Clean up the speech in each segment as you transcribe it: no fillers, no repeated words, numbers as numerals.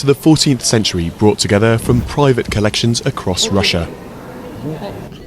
to the 14th century brought together from private collections across Russia.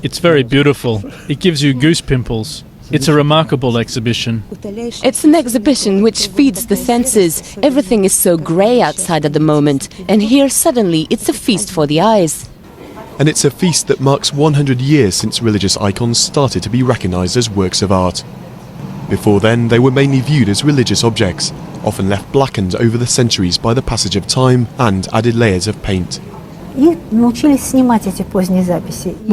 It's very beautiful. It gives you goose pimples. It's a remarkable exhibition. It's an exhibition which feeds the senses. Everything is so grey outside at the moment, and here suddenly it's a feast for the eyes. And it's a feast that marks 100 years since religious icons started to be recognised as works of art. Before then, they were mainly viewed as religious objects, often left blackened over the centuries by the passage of time and added layers of paint. When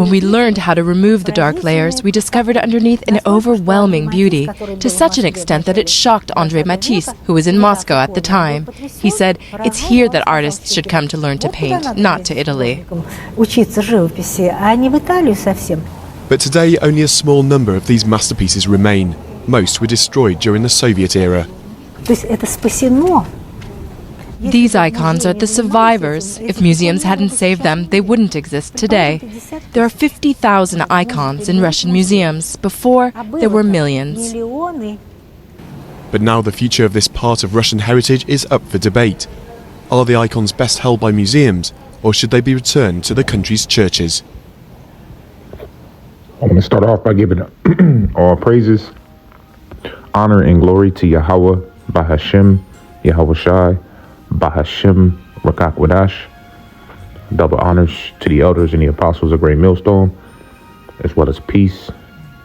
we learned how to remove the dark layers, we discovered underneath an overwhelming beauty, to such an extent that it shocked André Matisse, who was in Moscow at the time. He said, "It's here that artists should come to learn to paint, not to Italy." But today, only a small number of these masterpieces remain. Most were destroyed during the Soviet era. These icons are the survivors. If museums hadn't saved them, they wouldn't exist today. There are 50,000 icons in Russian museums. Before, there were millions. But now the future of this part of Russian heritage is up for debate. Are the icons best held by museums, or should they be returned to the country's churches? I'm going to start off by giving all praises, honor, and glory to Yahweh, Bahashem, Yahweh Shai, Bahashem, Rakakwadash. Double honors to the elders and the apostles of Great Millstone, as well as peace,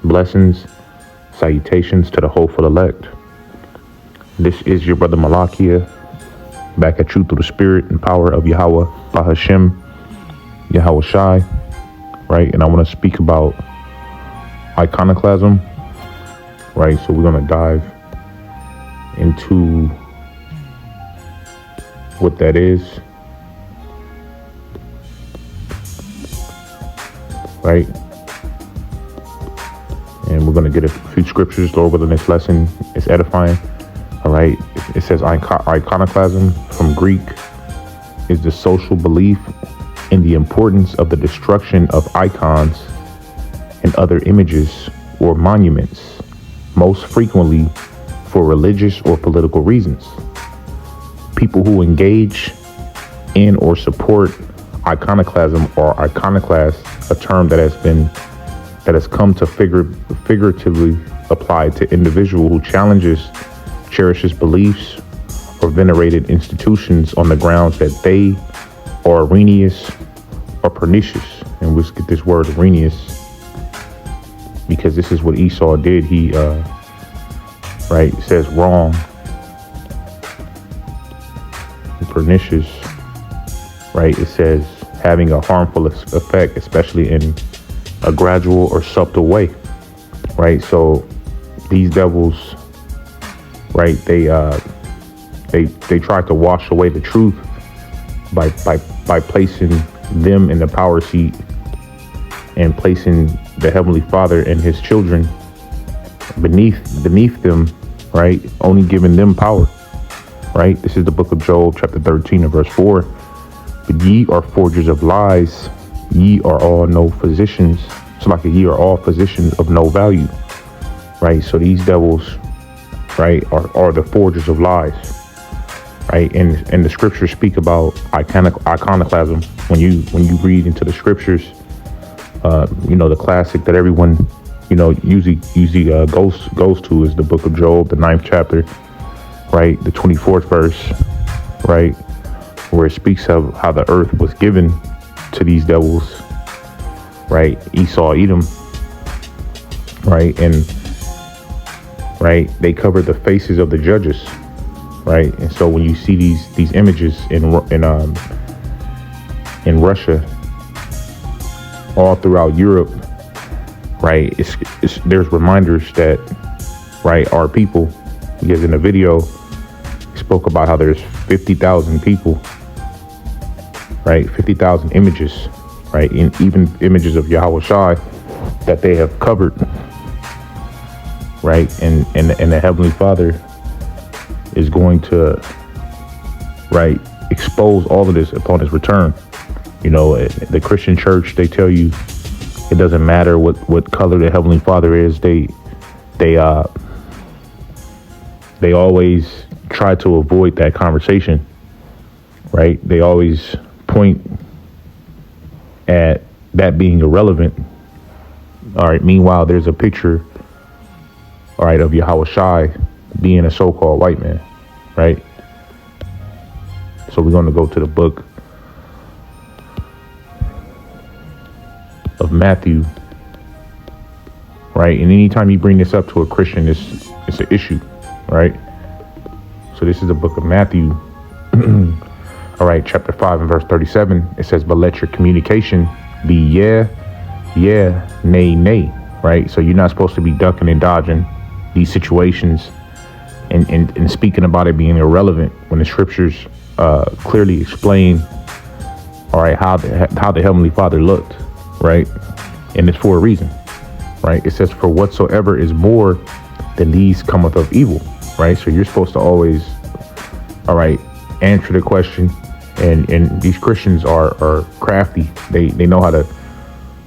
blessings, salutations to the hopeful elect. This is your brother Malakia, back at you through the spirit and power of Yahweh, Bahashem, Yahweh Shai, right? And I want to speak about iconoclasm, right? So we're going to dive into what that is, right? And we're going to get a few scriptures to over the next lesson. It's edifying, all right? It says iconoclasm, from Greek, is the social belief in the importance of the destruction of icons and other images or monuments, most frequently for religious or political reasons. People who engage in or support iconoclasm or iconoclast, a term that has come to figuratively apply to individual who cherishes beliefs or venerated institutions on the grounds that they are erroneous or pernicious. And let's get this word erroneous, because this is what Esau did. He says wrong, pernicious, right? It says having a harmful effect, especially in a gradual or subtle way, right? So these devils, right, they try to wash away the truth by placing them in the power seat and placing the Heavenly Father and his children beneath them, right? Only giving them power. Right? This is the book of Job, chapter 13 and verse 4. But ye are forgers of lies. Ye are all no physicians. So like ye are all physicians of no value. Right? So these devils, right, are the forgers of lies. Right? And the scriptures speak about iconoclasm. When you read into the scriptures, the classic that everyone, usually goes to is the book of Job, the 9th chapter. Right, the 24th verse, right, where it speaks of how the earth was given to these devils, right, Esau, Edom, right, and right, they covered the faces of the judges, right, and so when you see these images in Russia, all throughout Europe, right, there's reminders that, right, our people, because in the video spoke about how there's 50,000 people, right? 50,000 images, right? And even images of Yahweh Shai that they have covered, right? And the Heavenly Father is going to, right, expose all of this upon his return. The Christian church, they tell you it doesn't matter what color the Heavenly Father is. They always try to avoid that conversation, right? They always point at that being irrelevant. All right. Meanwhile, there's a picture, all right, of Yahweh Shai being a so-called white man, right? So we're going to go to the book of Matthew, right? And anytime you bring this up to a Christian, it's an issue, right? So this is the book of Matthew, all right, chapter 5 and verse 37. It says, but let your communication be yeah, nay, nay, right? So you're not supposed to be ducking and dodging these situations and speaking about it being irrelevant when the scriptures clearly explain, all right, how the Heavenly Father looked, right? And it's for a reason, right? It says, for whatsoever is more than these cometh of evil, right? So you're supposed to always, all right, answer the question. And these Christians are crafty. They know how to,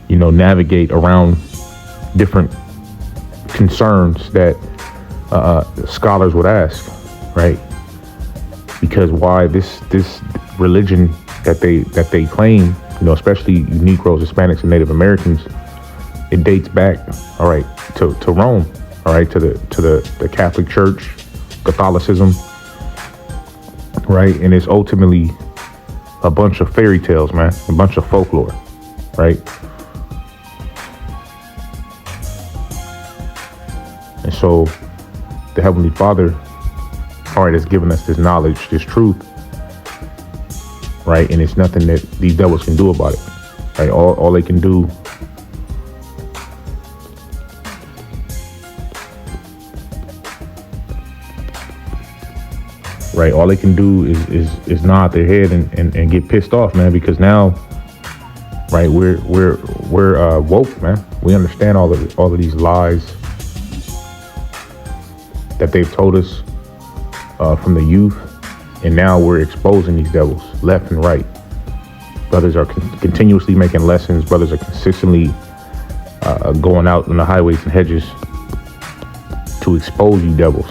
navigate around different concerns that scholars would ask, right? Because why this religion that they claim, especially you Negroes, Hispanics, and Native Americans, it dates back, all right, to Rome, all right, to the Catholic Church, Catholicism, right? And it's ultimately a bunch of fairy tales, man, a bunch of folklore, right? And so the Heavenly Father, all right, has given us this knowledge, this truth, right? And it's nothing that these devils can do about it, right? All they can do right? All they can do is nod their head and get pissed off, man, because now, right, we're woke, man. We understand all of these lies that they've told us from the youth, and now we're exposing these devils left and right. Brothers are continuously making lessons. Brothers are consistently going out in the highways and hedges to expose you devils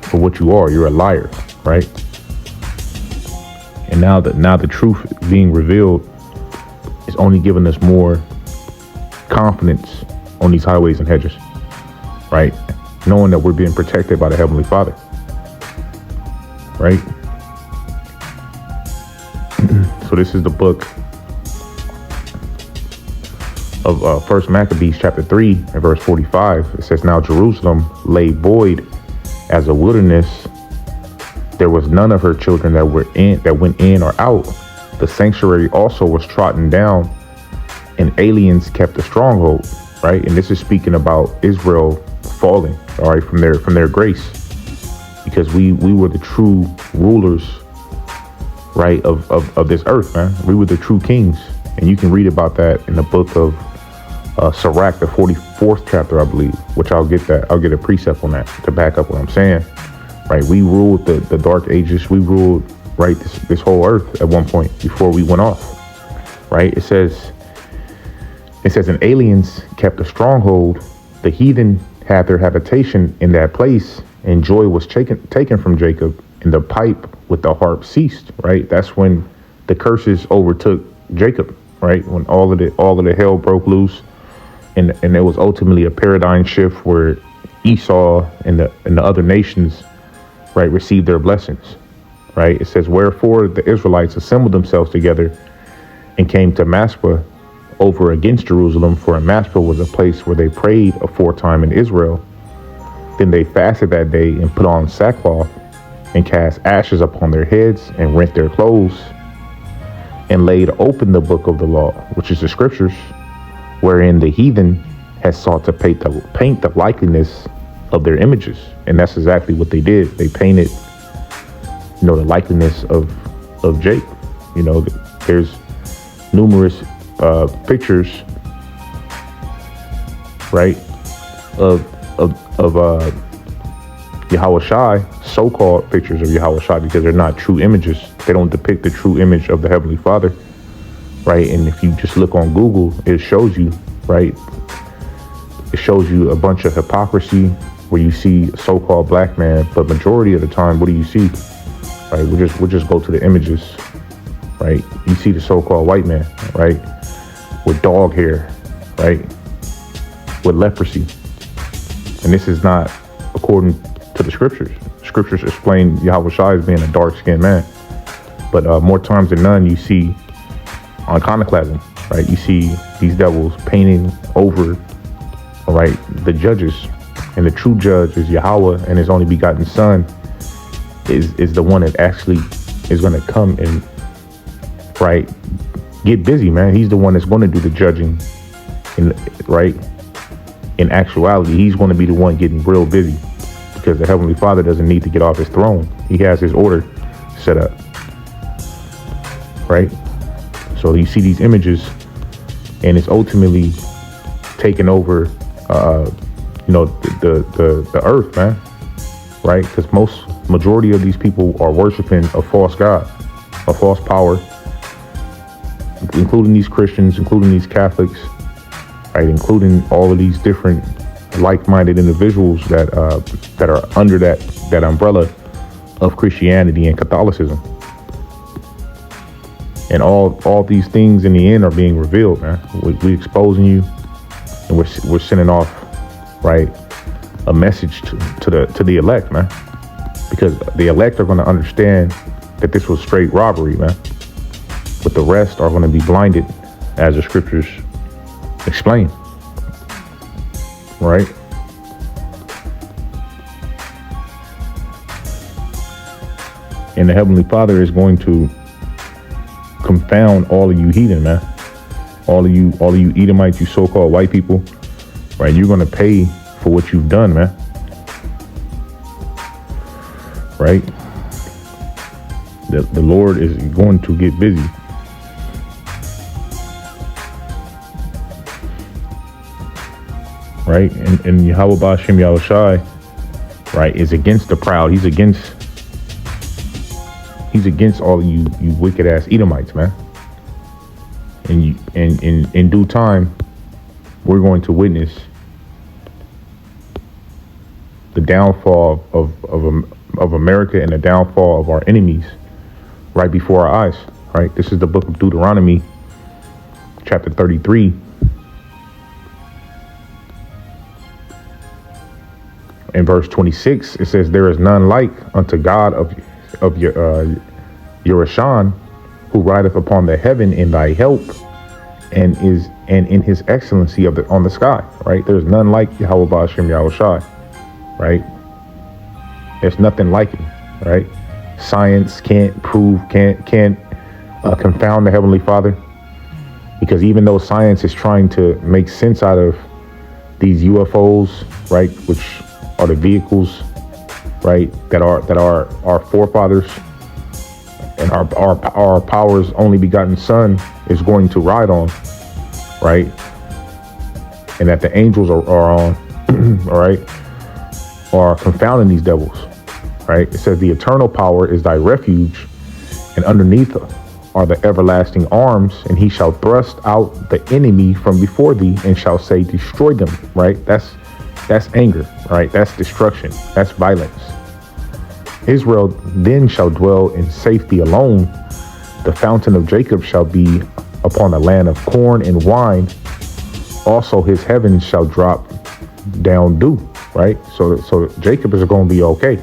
for what you are. You're a liar, right? And now the truth being revealed is only giving us more confidence on these highways and hedges, right? Knowing that we're being protected by the Heavenly Father, right? So this is the book of First Maccabees chapter 3 and verse 45. It says, now Jerusalem lay void as a wilderness. There was none of her children that went in or out. The sanctuary also was trodden down, and aliens kept the stronghold, right? And this is speaking about Israel falling, all right, from their grace, because we were the true rulers, right, of this earth, man. We were the true kings, and you can read about that in the book of Sirach, the 44th chapter, I believe, which I'll get a precept on that to back up what I'm saying. Right, we ruled the dark ages. We ruled, right, this whole earth at one point before we went off. Right, it says, and aliens kept a stronghold. The heathen had their habitation in that place, and joy was taken from Jacob, and the pipe with the harp ceased. Right, that's when the curses overtook Jacob. Right, when all of the hell broke loose, and there was ultimately a paradigm shift where Esau and the other nations, right, received their blessings, right? It says, wherefore the Israelites assembled themselves together and came to Maspah over against Jerusalem, for Maspah was a place where they prayed aforetime in Israel. Then they fasted that day and put on sackcloth and cast ashes upon their heads and rent their clothes and laid open the book of the law, which is the scriptures, wherein the heathen has sought to paint the likeness of their images. And that's exactly what they did. They painted, the likeness of Jake. There's numerous pictures, right, of Yahweh Shai, so-called pictures of Yahweh Shai, because they're not true images. They don't depict the true image of the Heavenly Father, right? And if you just look on Google, it shows you, right? It shows you a bunch of hypocrisy where you see a so-called black man, but majority of the time, what do you see? Right? We'll just go to the images right? You see the so-called white man, right? With dog hair, right? With leprosy. And this is not according to the scriptures. Scriptures explain Yahweh Shai as being a dark-skinned man. But more times than none, you see iconoclasm, right? You see these devils painting over, right, the judges. And the true judge is Yahweh, and his only begotten son is the one that actually is going to come and, right, get busy, man. He's the one that's going to do the judging, right? In actuality, he's going to be the one getting real busy, because the Heavenly Father doesn't need to get off his throne. He has his order set up, right? So you see these images, and it's ultimately taking over, the earth, man, right? Because majority of these people are worshiping a false god, a false power, including these Christians, including these Catholics, right? Including all of these different like-minded individuals that are under that umbrella of Christianity and Catholicism. And all these things in the end are being revealed, man. We exposing you, and we're sending off, right, a message to the elect, man, because the elect are going to understand that this was straight robbery, man. But the rest are going to be blinded, as the scriptures explain, right? And the Heavenly Father is going to confound all of you heathen, man. All of you Edomites, you so-called white people, right? You're going to pay for what you've done, man. Right? The Lord is going to get busy. Right? And Yahweh Ba'ashem Yahweh Shai, right, is against the proud. He's against all of you wicked ass Edomites, man. And in due time, we're going to witness the downfall of America and the downfall of our enemies right before our eyes, right? This is the book of Deuteronomy, chapter 33. In verse 26, it says, "There is none like unto God of Yerushan, who rideth upon the heaven in thy help, and in his excellency on the sky." Right? There's none like Yahweh Ba'ashem Yahweh Shai. Right? There's nothing like him. Right? Science can't confound the Heavenly Father, because even though science is trying to make sense out of these UFOs, right, which are the vehicles, right, that are our forefathers and our power's only begotten son is going to ride on, right, and that the angels are on, all right, are confounding these devils, right? It says the eternal power is thy refuge, and underneath are the everlasting arms, and he shall thrust out the enemy from before thee, and shall say, destroy them, right? That's anger, right? That's destruction. That's violence. Israel then shall dwell in safety alone. The fountain of Jacob shall be upon a land of corn and wine. Also his heavens shall drop down dew, right? So Jacob is going to be okay,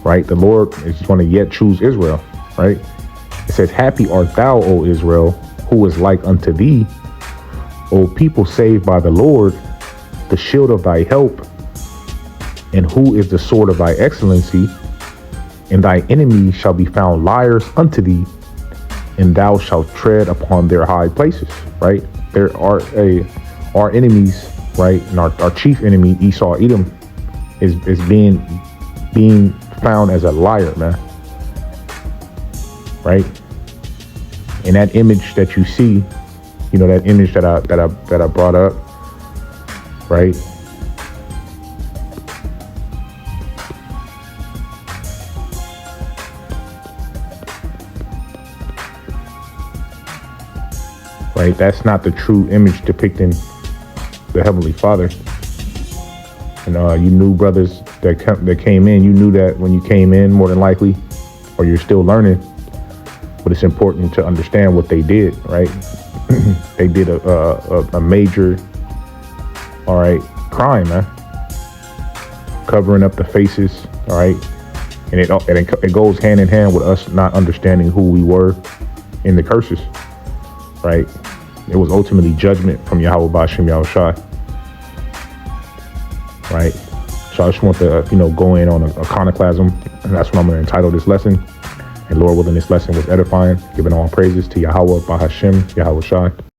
right? The Lord is going to yet choose Israel, right? It says, happy art thou, O Israel, who is like unto thee, O people saved by the Lord, the shield of thy help, and who is the sword of thy excellency. And thy enemies shall be found liars unto thee, and thou shalt tread upon their high places, right? There are our enemies, right? And our chief enemy, Esau, Edom, is being found as a liar, man. Right? And that image that you see, you know, that image that I brought up, right? Right? That's not the true image depicting the Heavenly Father. And you knew brothers that came in, you knew that when you came in, more than likely, or you're still learning, But it's important to understand what they did, right? They did a major, all right, crime, man. Covering up the faces, all right? And it goes hand in hand with us not understanding who we were in the curses, right? It was ultimately judgment from Yahweh Ba'Shem Yahushai, right? So I just want to, go in on iconoclasm, and that's what I'm going to entitle this lesson. And Lord willing, this lesson was edifying, giving all praises to Yahweh Ba'Shem Yahushai.